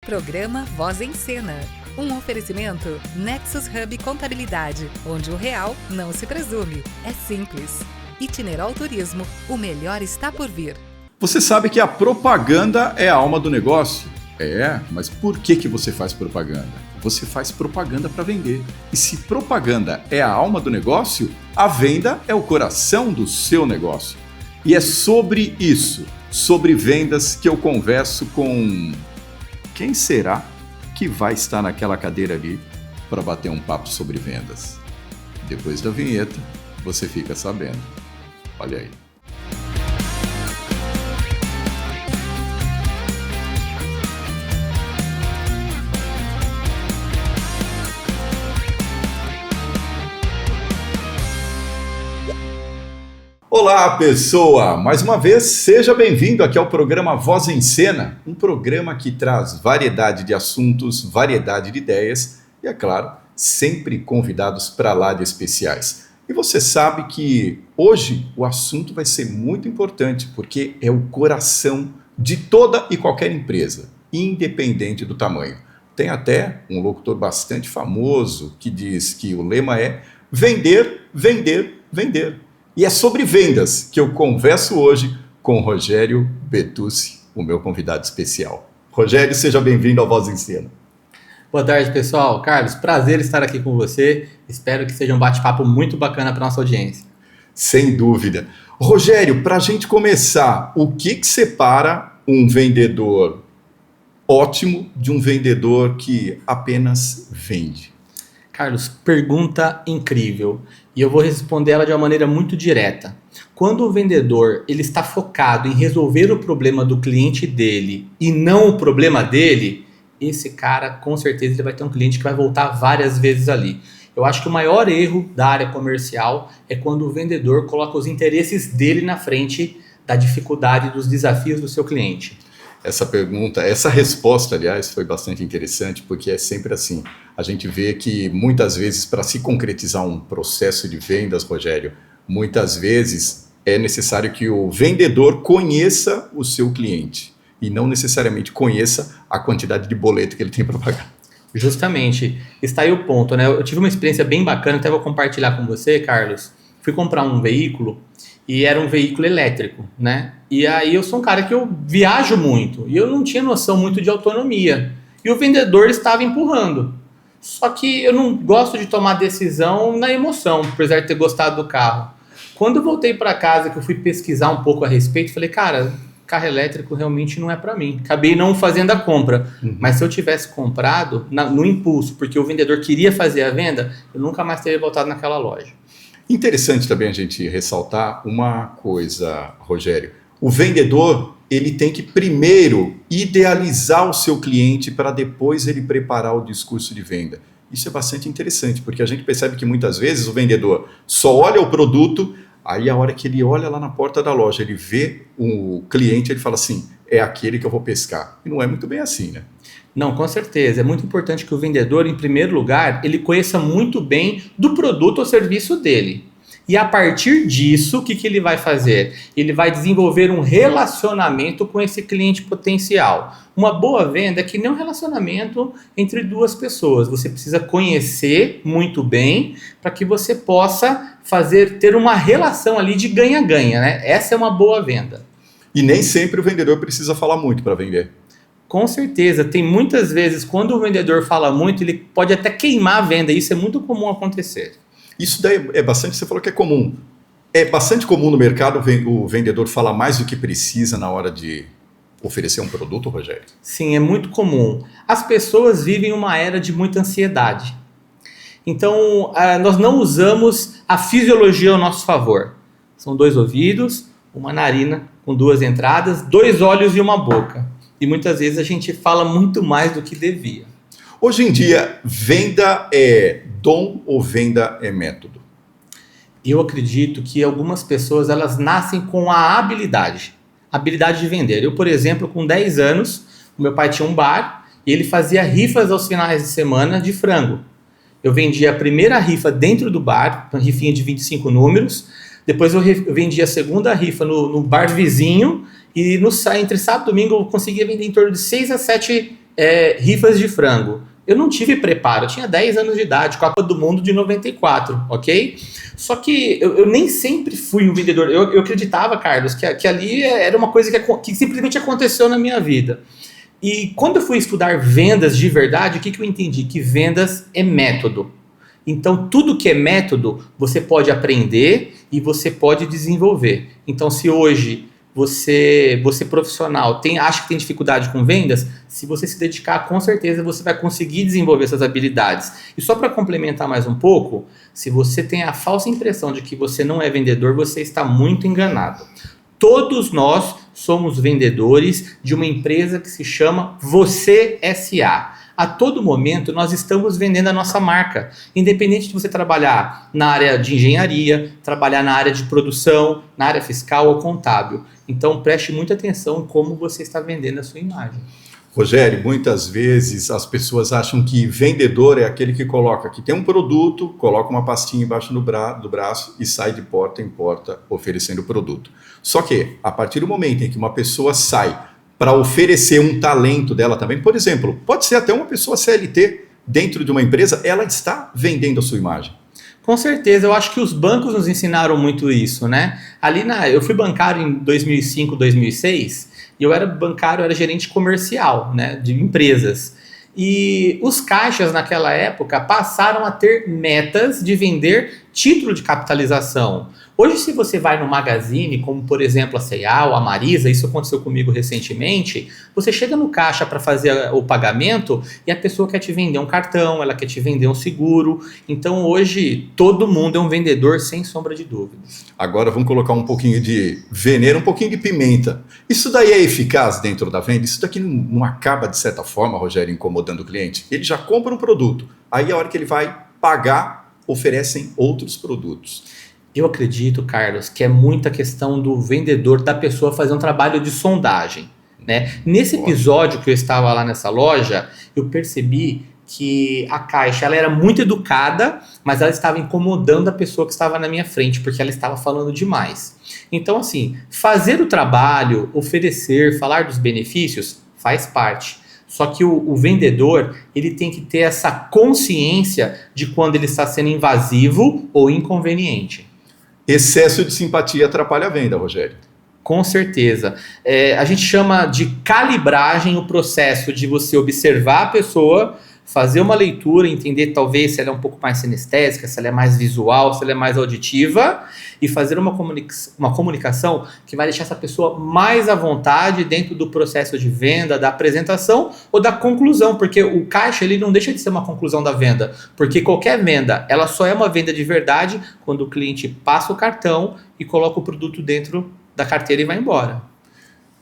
Programa Voz em Cena. Um oferecimento Nexus Hub Contabilidade, onde o real não se presume, é simples. Itineral Turismo, o melhor está por vir. Você sabe que a propaganda é a alma do negócio? Mas por que você faz propaganda? Você faz propaganda para vender. E se propaganda é a alma do negócio, a venda é o coração do seu negócio. E é sobre isso, sobre vendas, que eu converso com... Quem será que vai estar naquela cadeira ali para bater um papo sobre vendas? Depois da vinheta, você fica sabendo. Olha aí. Olá, pessoa! Mais uma vez, seja bem-vindo aqui ao programa Voz em Cena, um programa que traz variedade de assuntos, variedade de ideias e, é claro, sempre convidados para lá de especiais. E você sabe que hoje o assunto vai ser muito importante, porque é o coração de toda e qualquer empresa, independente do tamanho. Tem até um locutor bastante famoso que diz que o lema é vender, vender, vender. E é sobre vendas que eu converso hoje com o Rogério Betucci, o meu convidado especial. Rogério, seja bem-vindo ao Voz em Cena. Boa tarde, pessoal. Carlos, prazer estar aqui com você. Espero que seja um bate-papo muito bacana para a nossa audiência. Sem dúvida. Rogério, para a gente começar, o que separa um vendedor ótimo de um vendedor que apenas vende? Carlos, pergunta incrível. E eu vou responder ela de uma maneira muito direta. Quando o vendedor ele está focado em resolver o problema do cliente dele e não o problema dele, esse cara, com certeza, ele vai ter um cliente que vai voltar várias vezes ali. Eu acho que o maior erro da área comercial é quando o vendedor coloca os interesses dele na frente da dificuldade, dos desafios do seu cliente. Essa resposta, aliás, foi bastante interessante, porque é sempre assim. A gente vê que muitas vezes, para se concretizar um processo de vendas, Rogério, muitas vezes é necessário que o vendedor conheça o seu cliente e não necessariamente conheça a quantidade de boleto que ele tem para pagar. Justamente, está aí o ponto, né? Eu tive uma experiência bem bacana, até vou compartilhar com você, Carlos. Fui comprar um veículo e era um veículo elétrico, né? E aí eu sou um cara que eu viajo muito e eu não tinha noção muito de autonomia. E o vendedor estava empurrando. Só que eu não gosto de tomar decisão na emoção, apesar de ter gostado do carro. Quando eu voltei para casa, que eu fui pesquisar um pouco a respeito, falei, cara, carro elétrico realmente não é para mim. Acabei não fazendo a compra. Mas se eu tivesse comprado no impulso, porque o vendedor queria fazer a venda, eu nunca mais teria voltado naquela loja. Interessante também a gente ressaltar uma coisa, Rogério. O vendedor, ele tem que primeiro idealizar o seu cliente para depois ele preparar o discurso de venda. Isso é bastante interessante, porque a gente percebe que muitas vezes o vendedor só olha o produto, aí a hora que ele olha lá na porta da loja, ele vê o cliente, ele fala assim, é aquele que eu vou pescar. E não é muito bem assim, né? Não, com certeza. É muito importante que o vendedor, em primeiro lugar, ele conheça muito bem do produto ou serviço dele. E a partir disso, o que ele vai fazer? Ele vai desenvolver um relacionamento com esse cliente potencial. Uma boa venda é que nem um relacionamento entre duas pessoas. Você precisa conhecer muito bem para que você possa ter uma relação ali de ganha-ganha, né? Essa é uma boa venda. E nem sempre o vendedor precisa falar muito para vender. Com certeza. Tem muitas vezes, quando o vendedor fala muito, ele pode até queimar a venda. Isso é muito comum acontecer. Isso daí é bastante, você falou que é comum. É bastante comum no mercado o vendedor falar mais do que precisa na hora de oferecer um produto, Rogério? Sim, é muito comum. As pessoas vivem uma era de muita ansiedade. Então, nós não usamos a fisiologia ao nosso favor. São 2 ouvidos, uma narina com 2 entradas, 2 olhos e uma boca. E muitas vezes a gente fala muito mais do que devia. Hoje em dia, venda é dom ou venda é método? Eu acredito que algumas pessoas elas nascem com a habilidade de vender. Eu, por exemplo, com 10 anos, o meu pai tinha um bar e ele fazia rifas aos finais de semana de frango. Eu vendia a primeira rifa dentro do bar, uma rifinha de 25 números. Depois eu vendia a segunda rifa no bar vizinho e entre sábado e domingo eu conseguia vender em torno de 6 a 7 rifas de frango. Eu não tive preparo, eu tinha 10 anos de idade, Copa do Mundo de 94, ok? Só que eu nem sempre fui um vendedor. Eu acreditava, Carlos, que ali era uma coisa que simplesmente aconteceu na minha vida. E quando eu fui estudar vendas de verdade, o que eu entendi? Que vendas é método. Então, tudo que é método, você pode aprender e você pode desenvolver. Então, se hoje você profissional acha que tem dificuldade com vendas, se você se dedicar, com certeza você vai conseguir desenvolver essas habilidades. E só para complementar mais um pouco, se você tem a falsa impressão de que você não é vendedor, você está muito enganado. Todos nós somos vendedores de uma empresa que se chama Você S.A. A todo momento nós estamos vendendo a nossa marca, independente de você trabalhar na área de engenharia, trabalhar na área de produção, na área fiscal ou contábil. Então preste muita atenção em como você está vendendo a sua imagem. Rogério, muitas vezes as pessoas acham que vendedor é aquele que tem um produto, coloca uma pastinha embaixo do braço e sai de porta em porta oferecendo o produto. Só que, a partir do momento em que uma pessoa sai para oferecer um talento dela também, por exemplo, pode ser até uma pessoa CLT dentro de uma empresa, ela está vendendo a sua imagem. Com certeza, eu acho que os bancos nos ensinaram muito isso, né? Eu fui bancário em 2005, 2006, e eu era bancário, eu era gerente comercial, né, de empresas. E os caixas naquela época passaram a ter metas de vender título de capitalização. Hoje, se você vai no Magazine, como por exemplo a C&A ou a Marisa, isso aconteceu comigo recentemente, você chega no caixa para fazer o pagamento e a pessoa quer te vender um cartão, ela quer te vender um seguro. Então hoje todo mundo é um vendedor sem sombra de dúvidas. Agora vamos colocar um pouquinho de veneno, um pouquinho de pimenta. Isso daí é eficaz dentro da venda? Isso daqui não acaba de certa forma, Rogério, incomodando o cliente? Ele já compra um produto, aí a hora que ele vai pagar, oferecem outros produtos. Eu acredito, Carlos, que é muita questão do vendedor, da pessoa fazer um trabalho de sondagem, né? Nesse episódio que eu estava lá nessa loja, eu percebi que a caixa ela era muito educada, mas ela estava incomodando a pessoa que estava na minha frente, porque ela estava falando demais. Então, assim, fazer o trabalho, oferecer, falar dos benefícios, faz parte. Só que o vendedor, ele tem que ter essa consciência de quando ele está sendo invasivo ou inconveniente. Excesso de simpatia atrapalha a venda, Rogério. Com certeza. A gente chama de calibragem o processo de você observar a pessoa, fazer uma leitura, entender talvez se ela é um pouco mais sinestésica, se ela é mais visual, se ela é mais auditiva, e fazer uma comunicação que vai deixar essa pessoa mais à vontade dentro do processo de venda, da apresentação ou da conclusão, porque o caixa ele não deixa de ser uma conclusão da venda, porque qualquer venda, ela só é uma venda de verdade quando o cliente passa o cartão e coloca o produto dentro da carteira e vai embora.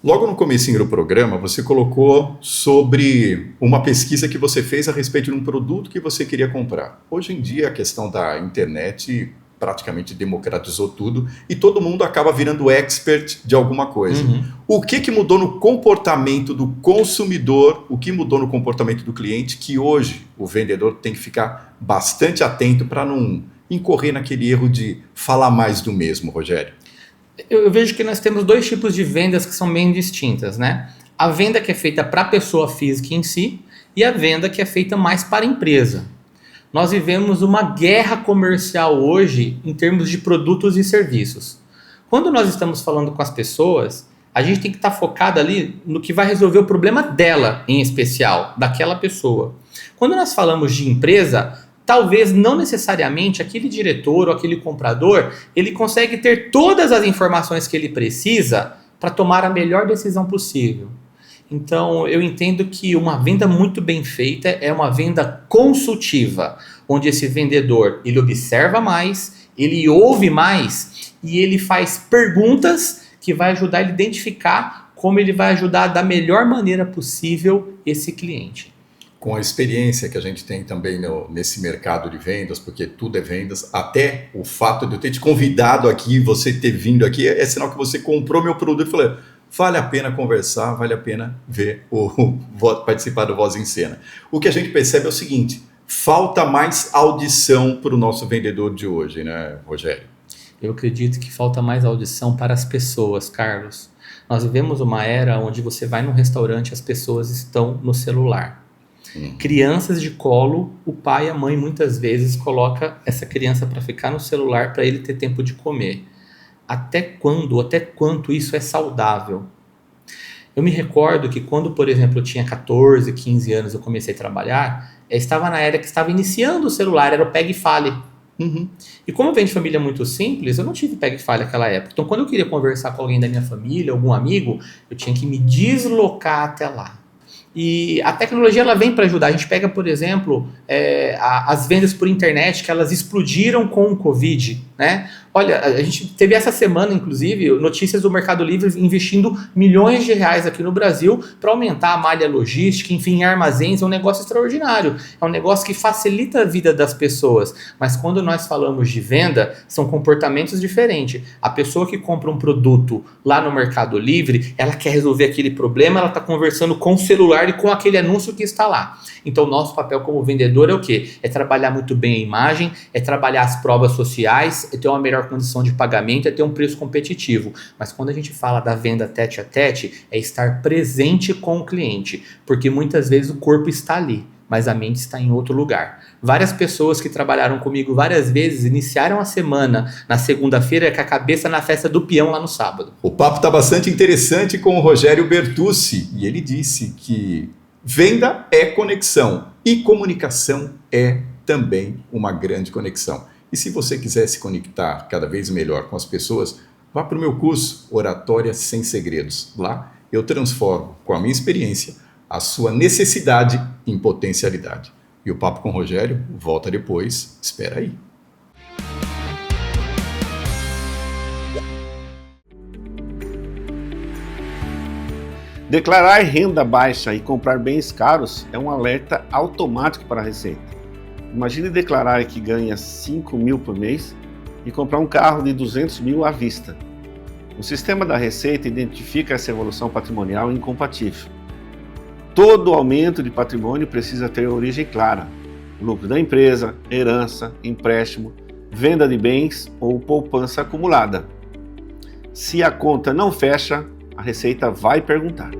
Logo no comecinho do programa, você colocou sobre uma pesquisa que você fez a respeito de um produto que você queria comprar. Hoje em dia, a questão da internet praticamente democratizou tudo e todo mundo acaba virando expert de alguma coisa. Uhum. O que mudou no comportamento do consumidor, o que mudou no comportamento do cliente, que hoje o vendedor tem que ficar bastante atento para não incorrer naquele erro de falar mais do mesmo, Rogério? Eu vejo que nós temos dois tipos de vendas que são bem distintas, né? A venda que é feita para a pessoa física em si e a venda que é feita mais para a empresa. Nós vivemos uma guerra comercial hoje em termos de produtos e serviços. Quando nós estamos falando com as pessoas, a gente tem que estar focado ali no que vai resolver o problema dela, em especial, daquela pessoa. Quando nós falamos de empresa, talvez não necessariamente aquele diretor ou aquele comprador, ele consegue ter todas as informações que ele precisa para tomar a melhor decisão possível. Então, eu entendo que uma venda muito bem feita é uma venda consultiva, onde esse vendedor, ele observa mais, ele ouve mais e ele faz perguntas que vai ajudar ele a identificar como ele vai ajudar da melhor maneira possível esse cliente. Com a experiência que a gente tem também nesse mercado de vendas, porque tudo é vendas, até o fato de eu ter te convidado aqui, você ter vindo aqui, é sinal que você comprou meu produto e falou, vale a pena conversar, vale a pena participar do Voz em Cena. O que a gente percebe é o seguinte, falta mais audição para o nosso vendedor de hoje, né, Rogério? Eu acredito que falta mais audição para as pessoas, Carlos. Nós vivemos uma era onde você vai num restaurante e as pessoas estão no celular. Crianças de colo, o pai e a mãe muitas vezes coloca essa criança para ficar no celular para ele ter tempo de comer. Até quanto isso é saudável? Eu me recordo que quando, por exemplo, eu tinha 14, 15 anos, eu comecei a trabalhar, eu estava na era que estava iniciando o celular, era o Pega e Fale. E como eu venho de família muito simples, eu não tive Pega e Fale naquela época. Então, quando eu queria conversar com alguém da minha família, algum amigo, eu tinha que me deslocar até lá. E a tecnologia ela vem para ajudar. A gente pega, por exemplo, as vendas por internet, que elas explodiram com o Covid, né? Olha, a gente teve essa semana, inclusive, notícias do Mercado Livre investindo milhões de reais aqui no Brasil para aumentar a malha logística, enfim, em armazéns. É um negócio extraordinário. É um negócio que facilita a vida das pessoas. Mas quando nós falamos de venda, são comportamentos diferentes. A pessoa que compra um produto lá no Mercado Livre, ela quer resolver aquele problema, ela está conversando com o celular e com aquele anúncio que está lá. Então, nosso papel como vendedor é o quê? É trabalhar muito bem a imagem, é trabalhar as provas sociais, é ter uma melhor condição de pagamento, é ter um preço competitivo. Mas quando a gente fala da venda tete a tete, é estar presente com o cliente, porque muitas vezes o corpo está ali, mas a mente está em outro lugar. Várias pessoas que trabalharam comigo várias vezes iniciaram a semana na segunda-feira com a cabeça na festa do peão lá no sábado. O papo está bastante interessante com o Rogério Bertucci e ele disse que venda é conexão e comunicação é também uma grande conexão. E se você quiser se conectar cada vez melhor com as pessoas, vá para o meu curso Oratória Sem Segredos. Lá eu transformo, com a minha experiência, a sua necessidade em potencialidade. E o papo com o Rogério volta depois. Espera aí. Declarar renda baixa e comprar bens caros é um alerta automático para a Receita. Imagine declarar que ganha 5 mil por mês e comprar um carro de 200 mil à vista. O sistema da Receita identifica essa evolução patrimonial incompatível. Todo aumento de patrimônio precisa ter origem clara: lucro da empresa, herança, empréstimo, venda de bens ou poupança acumulada. Se a conta não fecha, a Receita vai perguntar.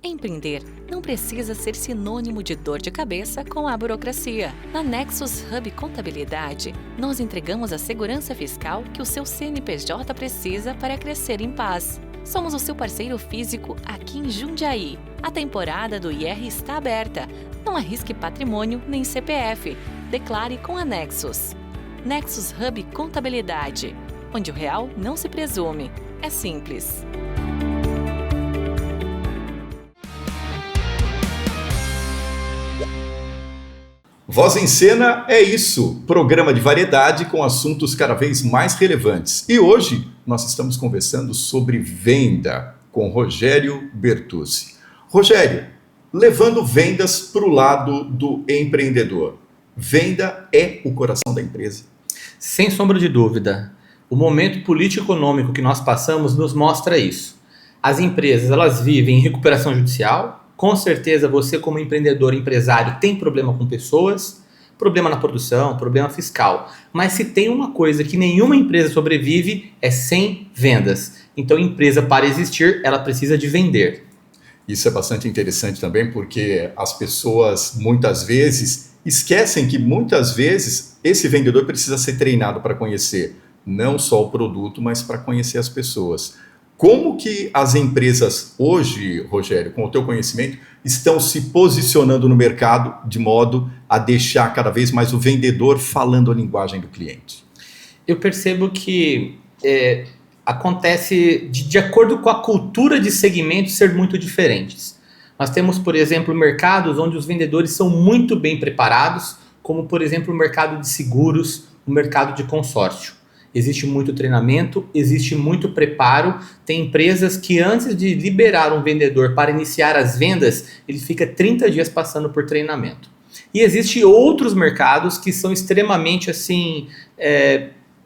Empreender não precisa ser sinônimo de dor de cabeça com a burocracia. Na Nexus Hub Contabilidade, nós entregamos a segurança fiscal que o seu CNPJ precisa para crescer em paz. Somos o seu parceiro físico aqui em Jundiaí. A temporada do IR está aberta. Não arrisque patrimônio nem CPF. Declare com a Nexus. Nexus Hub Contabilidade, onde o real não se presume. É simples. Voz em Cena é isso, programa de variedade com assuntos cada vez mais relevantes. E hoje nós estamos conversando sobre venda com Rogério Bertucci. Rogério, levando vendas para o lado do empreendedor. Venda é o coração da empresa? Sem sombra de dúvida. O momento político-econômico que nós passamos nos mostra isso. As empresas, elas vivem em recuperação judicial. Com certeza você como empreendedor, empresário, tem problema com pessoas, problema na produção, problema fiscal. Mas se tem uma coisa que nenhuma empresa sobrevive, é sem vendas. Então, empresa, para existir, ela precisa de vender. Isso é bastante interessante também, porque as pessoas muitas vezes esquecem que muitas vezes esse vendedor precisa ser treinado para conhecer não só o produto, mas para conhecer as pessoas. Como que as empresas hoje, Rogério, com o teu conhecimento, estão se posicionando no mercado de modo a deixar cada vez mais o vendedor falando a linguagem do cliente? Eu percebo que acontece de acordo com a cultura de segmentos ser muito diferentes. Nós temos, por exemplo, mercados onde os vendedores são muito bem preparados, como, por exemplo, o mercado de seguros, o mercado de consórcio. Existe muito treinamento, existe muito preparo. Tem empresas que antes de liberar um vendedor para iniciar as vendas, ele fica 30 dias passando por treinamento. E existem outros mercados que são extremamente assim,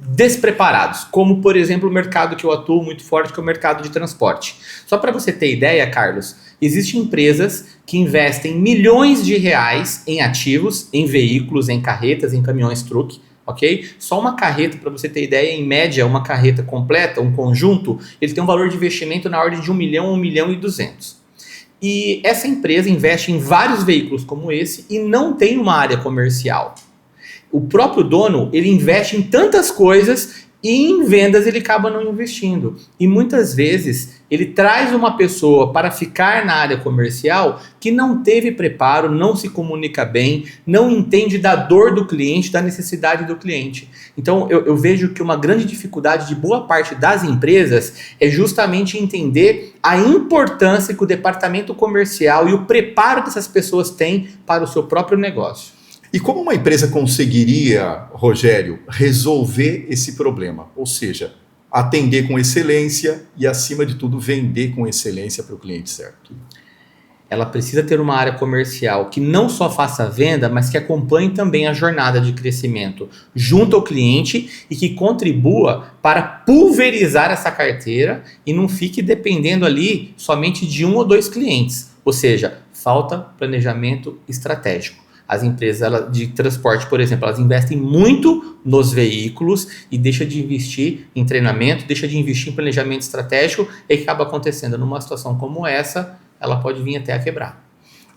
despreparados, como por exemplo o mercado que eu atuo muito forte, que é o mercado de transporte. Só para você ter ideia, Carlos, existem empresas que investem milhões de reais em ativos, em veículos, em carretas, em caminhões truck, ok? Só uma carreta, para você ter ideia, em média, uma carreta completa, um conjunto, ele tem um valor de investimento na ordem de 1 milhão, 1 milhão e 200. E essa empresa investe em vários veículos como esse e não tem uma área comercial. O próprio dono, ele investe em tantas coisas e em vendas ele acaba não investindo. E muitas vezes ele traz uma pessoa para ficar na área comercial que não teve preparo, não se comunica bem, não entende da dor do cliente, da necessidade do cliente. Então eu vejo que uma grande dificuldade de boa parte das empresas é justamente entender a importância que o departamento comercial e o preparo que essas pessoas têm para o seu próprio negócio. E como uma empresa conseguiria, Rogério, resolver esse problema? Ou seja, atender com excelência e, acima de tudo, vender com excelência para o cliente certo? Ela precisa ter uma área comercial que não só faça a venda, mas que acompanhe também a jornada de crescimento junto ao cliente e que contribua para pulverizar essa carteira e não fique dependendo ali somente de 1 ou 2 clientes. Ou seja, falta planejamento estratégico. As empresas de transporte, por exemplo, elas investem muito nos veículos e deixam de investir em treinamento, deixam de investir em planejamento estratégico e que acaba acontecendo numa situação como essa, ela pode vir até a quebrar.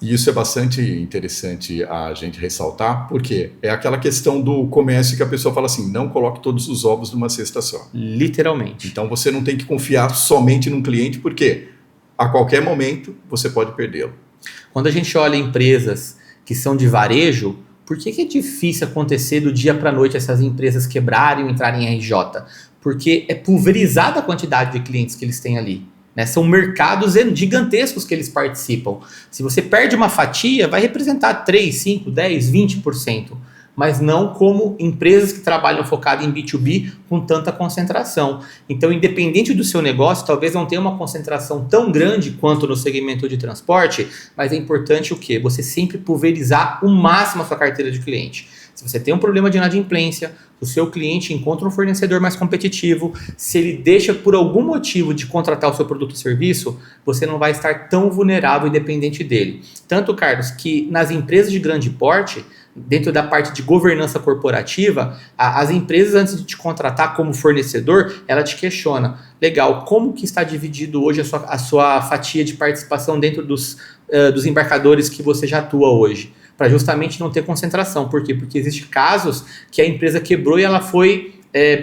E isso é bastante interessante a gente ressaltar, porque é aquela questão do comércio que a pessoa fala assim, não coloque todos os ovos numa cesta só. Literalmente. Então você não tem que confiar somente num cliente, porque a qualquer momento você pode perdê-lo. Quando a gente olha empresas que são de varejo, por que é difícil acontecer do dia para a noite essas empresas quebrarem ou entrarem em RJ? Porque é pulverizada a quantidade de clientes que eles têm ali. Né? São mercados gigantescos que eles participam. Se você perde uma fatia, vai representar 3, 5, 10, 20%. Mas não como empresas que trabalham focadas em B2B com tanta concentração. Então, independente do seu negócio, talvez não tenha uma concentração tão grande quanto no segmento de transporte, mas é importante o quê? Você sempre pulverizar o máximo a sua carteira de cliente. Se você tem um problema de inadimplência, o seu cliente encontra um fornecedor mais competitivo, se ele deixa por algum motivo de contratar o seu produto ou serviço, você não vai estar tão vulnerável e dependente dele. Tanto, Carlos, que nas empresas de grande porte, dentro da parte de governança corporativa, as empresas, antes de te contratar como fornecedor, ela te questiona, legal, como que está dividido hoje a sua fatia de participação dentro dos embarcadores que você já atua hoje? Para justamente não ter concentração. Por quê? Porque existem casos que a empresa quebrou e ela foi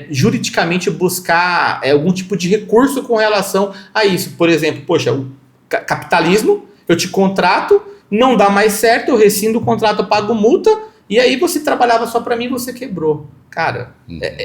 juridicamente buscar algum tipo de recurso com relação a isso. Por exemplo, poxa, o capitalismo, eu te contrato, não dá mais certo, eu rescindo o contrato, eu pago multa, e aí você trabalhava só para mim e você quebrou. Cara,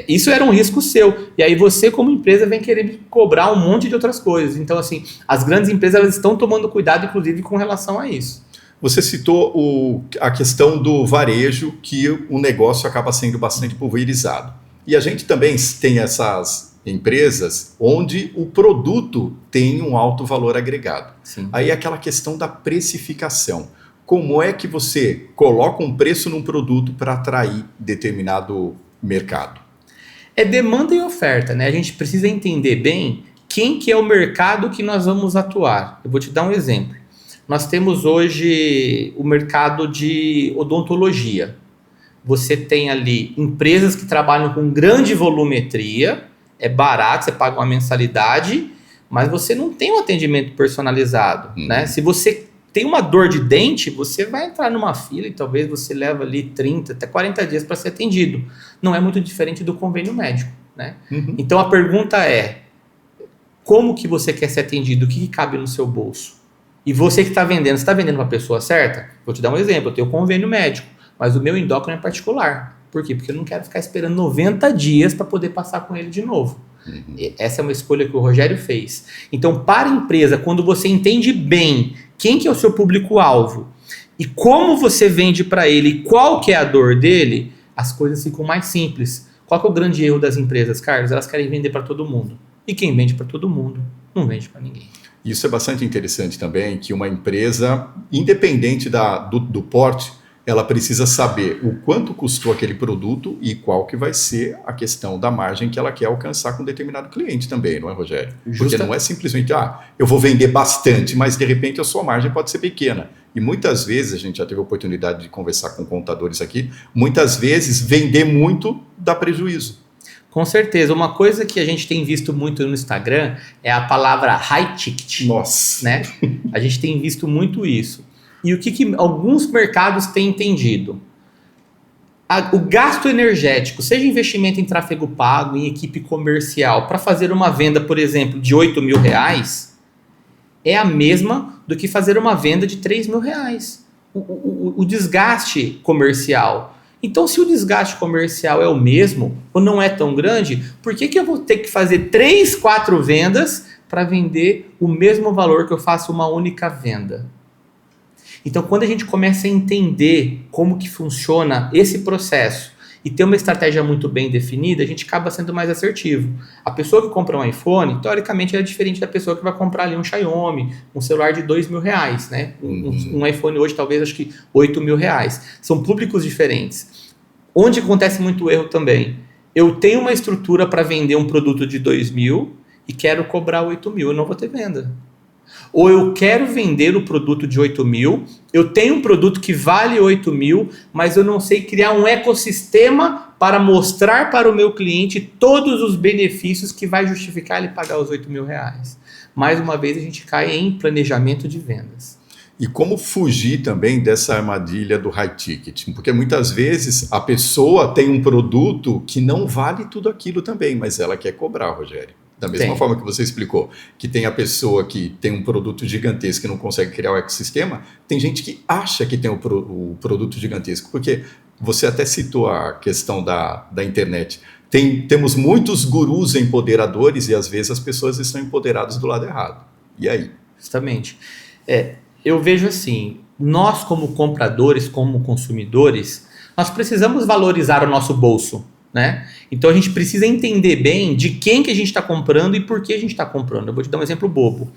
isso era um risco seu. E aí você, como empresa, vem querer cobrar um monte de outras coisas. Então, assim, as grandes empresas elas estão tomando cuidado, inclusive, com relação a isso. Você citou a questão do varejo, que o negócio acaba sendo bastante pulverizado. E a gente também tem essas empresas onde o produto tem um alto valor agregado. Sim. Aí é aquela questão da precificação. Como é que você coloca um preço num produto para atrair determinado mercado? É demanda e oferta, né? A gente precisa entender bem quem que é o mercado que nós vamos atuar. Eu vou te dar um exemplo. Nós temos hoje o mercado de odontologia. Você tem ali empresas que trabalham com grande volumetria, é barato, você paga uma mensalidade, mas você não tem um atendimento personalizado. Né? Se você tem uma dor de dente, você vai entrar numa fila e talvez você leve ali 30 até 40 dias para ser atendido. Não é muito diferente do convênio médico. Né? Então a pergunta é, como que você quer ser atendido? O que cabe no seu bolso? E você que está vendendo, você está vendendo para a pessoa certa? Vou te dar um exemplo, eu tenho convênio médico, mas o meu endócrino é particular. Por quê? Porque eu não quero ficar esperando 90 dias para poder passar com ele de novo. Essa é uma escolha que o Rogério fez. Então, para a empresa, quando você entende bem quem que é o seu público-alvo e como você vende para ele e qual que é a dor dele, as coisas ficam mais simples. Qual que é o grande erro das empresas, Carlos? Elas querem vender para todo mundo. E quem vende para todo mundo, não vende para ninguém. Isso é bastante interessante também, que uma empresa, independente do porte, ela precisa saber o quanto custou aquele produto e qual que vai ser a questão da margem que ela quer alcançar com determinado cliente também, não é, Rogério? Porque não é simplesmente, eu vou vender bastante, mas de repente a sua margem pode ser pequena. E muitas vezes, a gente já teve a oportunidade de conversar com contadores aqui, muitas vezes vender muito dá prejuízo. Com certeza. Uma coisa que a gente tem visto muito no Instagram é a palavra high ticket. Nossa! Né? A gente tem visto muito isso. E o que alguns mercados têm entendido? O gasto energético, seja investimento em tráfego pago, em equipe comercial, para fazer uma venda, por exemplo, de R$8.000, é a mesma do que fazer uma venda de R$3.000. O desgaste comercial. Então, se o desgaste comercial é o mesmo, ou não é tão grande, por que eu vou ter que fazer 3, 4 vendas para vender o mesmo valor que eu faço uma única venda? Então, quando a gente começa a entender como que funciona esse processo e ter uma estratégia muito bem definida, a gente acaba sendo mais assertivo. A pessoa que compra um iPhone, teoricamente, é diferente da pessoa que vai comprar ali um Xiaomi, um celular de R$2.000, né? Um iPhone hoje, talvez, acho que R$8.000. São públicos diferentes. Onde acontece muito erro também? Eu tenho uma estrutura para vender um produto de R$2.000 e quero cobrar R$8.000, eu não vou ter venda. Ou eu quero vender o produto de R$8.000, eu tenho um produto que vale R$8.000, mas eu não sei criar um ecossistema para mostrar para o meu cliente todos os benefícios que vai justificar ele pagar os R$8.000. Mais uma vez a gente cai em planejamento de vendas. E como fugir também dessa armadilha do high ticket? Porque muitas vezes a pessoa tem um produto que não vale tudo aquilo também, mas ela quer cobrar, Rogério. Da mesma forma que você explicou, que tem a pessoa que tem um produto gigantesco e não consegue criar o ecossistema, tem gente que acha que tem o produto gigantesco, porque você até citou a questão da internet. Temos muitos gurus empoderadores e às vezes as pessoas estão empoderadas do lado errado. E aí? Justamente. Eu vejo assim, nós como compradores, como consumidores, nós precisamos valorizar o nosso bolso. Né? Então a gente precisa entender bem de quem que a gente está comprando e por que a gente está comprando. Eu vou te dar um exemplo bobo.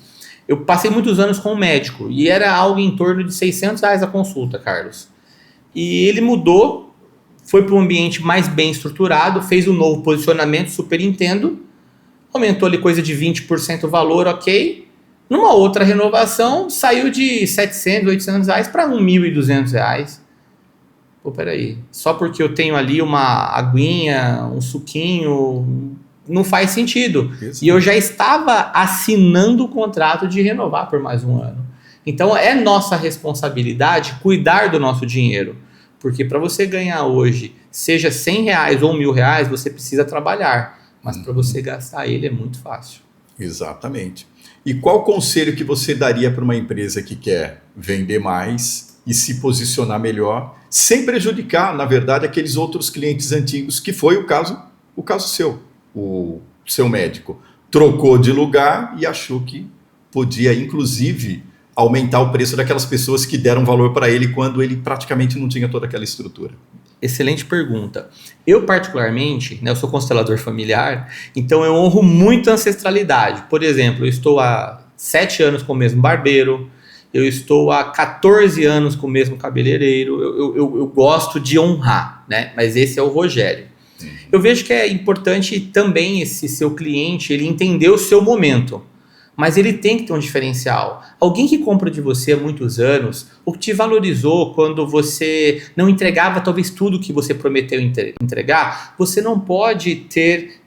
Eu passei muitos anos com um médico e era algo em torno de R$600 a consulta, Carlos. E ele mudou, foi para um ambiente mais bem estruturado, fez um novo posicionamento, super entendo, aumentou ali coisa de 20% o valor, ok. Numa outra renovação, saiu de R$700, R$800 para R$1.200. Pô, peraí, só porque eu tenho ali uma aguinha, um suquinho, não faz sentido. Isso. E eu já estava assinando o contrato de renovar por mais um ano. Então é nossa responsabilidade cuidar do nosso dinheiro. Porque para você ganhar hoje, seja R$100 ou R$1.000, você precisa trabalhar. Mas para você gastar ele é muito fácil. Exatamente. E qual conselho que você daria para uma empresa que quer vender mais e se posicionar melhor, sem prejudicar, na verdade, aqueles outros clientes antigos, que foi o caso seu. O seu médico trocou de lugar e achou que podia, inclusive, aumentar o preço daquelas pessoas que deram valor para ele quando ele praticamente não tinha toda aquela estrutura. Excelente pergunta. Eu, particularmente, eu sou constelador familiar, então eu honro muito a ancestralidade. Por exemplo, eu estou há 7 anos com o mesmo barbeiro, eu estou há 14 anos com o mesmo cabeleireiro, eu gosto de honrar, né? Mas esse é o Rogério. Eu vejo que é importante também esse seu cliente, ele entender o seu momento, mas ele tem que ter um diferencial. Alguém que compra de você há muitos anos, ou que te valorizou quando você não entregava talvez tudo que você prometeu entregar, você não pode ter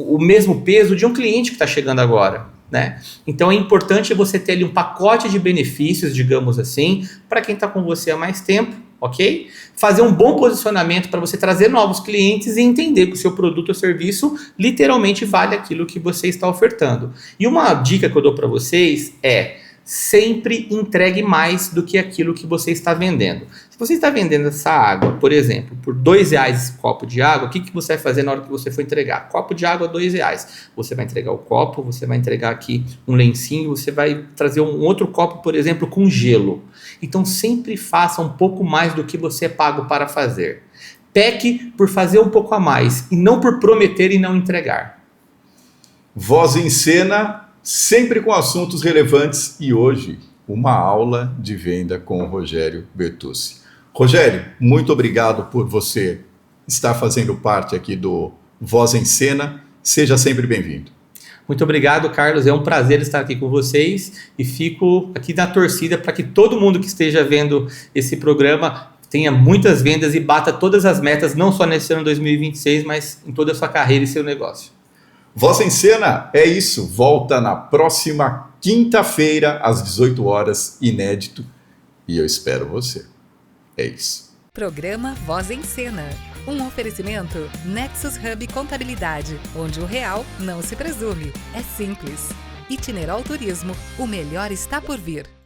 o mesmo peso de um cliente que está chegando agora. Né? Então é importante você ter ali um pacote de benefícios, digamos assim, para quem está com você há mais tempo, ok? Fazer um bom posicionamento para você trazer novos clientes e entender que o seu produto ou serviço literalmente vale aquilo que você está ofertando. E uma dica que eu dou para vocês é: sempre entregue mais do que aquilo que você está vendendo. Se você está vendendo essa água, por exemplo, por R$2 esse copo de água, o que você vai fazer na hora que você for entregar? Copo de água, R$2. Você vai entregar o copo, você vai entregar aqui um lencinho, você vai trazer um outro copo, por exemplo, com gelo. Então sempre faça um pouco mais do que você é pago para fazer. Peque por fazer um pouco a mais e não por prometer e não entregar. Voz em Cena, sempre com assuntos relevantes, e hoje uma aula de venda com o Rogério Bertucci. Rogério, muito obrigado por você estar fazendo parte aqui do Voz em Cena. Seja sempre bem-vindo. Muito obrigado, Carlos. É um prazer estar aqui com vocês e fico aqui na torcida para que todo mundo que esteja vendo esse programa tenha muitas vendas e bata todas as metas, não só nesse ano 2026, mas em toda a sua carreira e seu negócio. Voz em Cena é isso. Volta na próxima quinta-feira, às 18 horas, inédito. E eu espero você. É isso. Programa Voz em Cena. Um oferecimento Nexus Hub Contabilidade, onde o real não se presume. É simples. Itinerol Turismo, o melhor está por vir.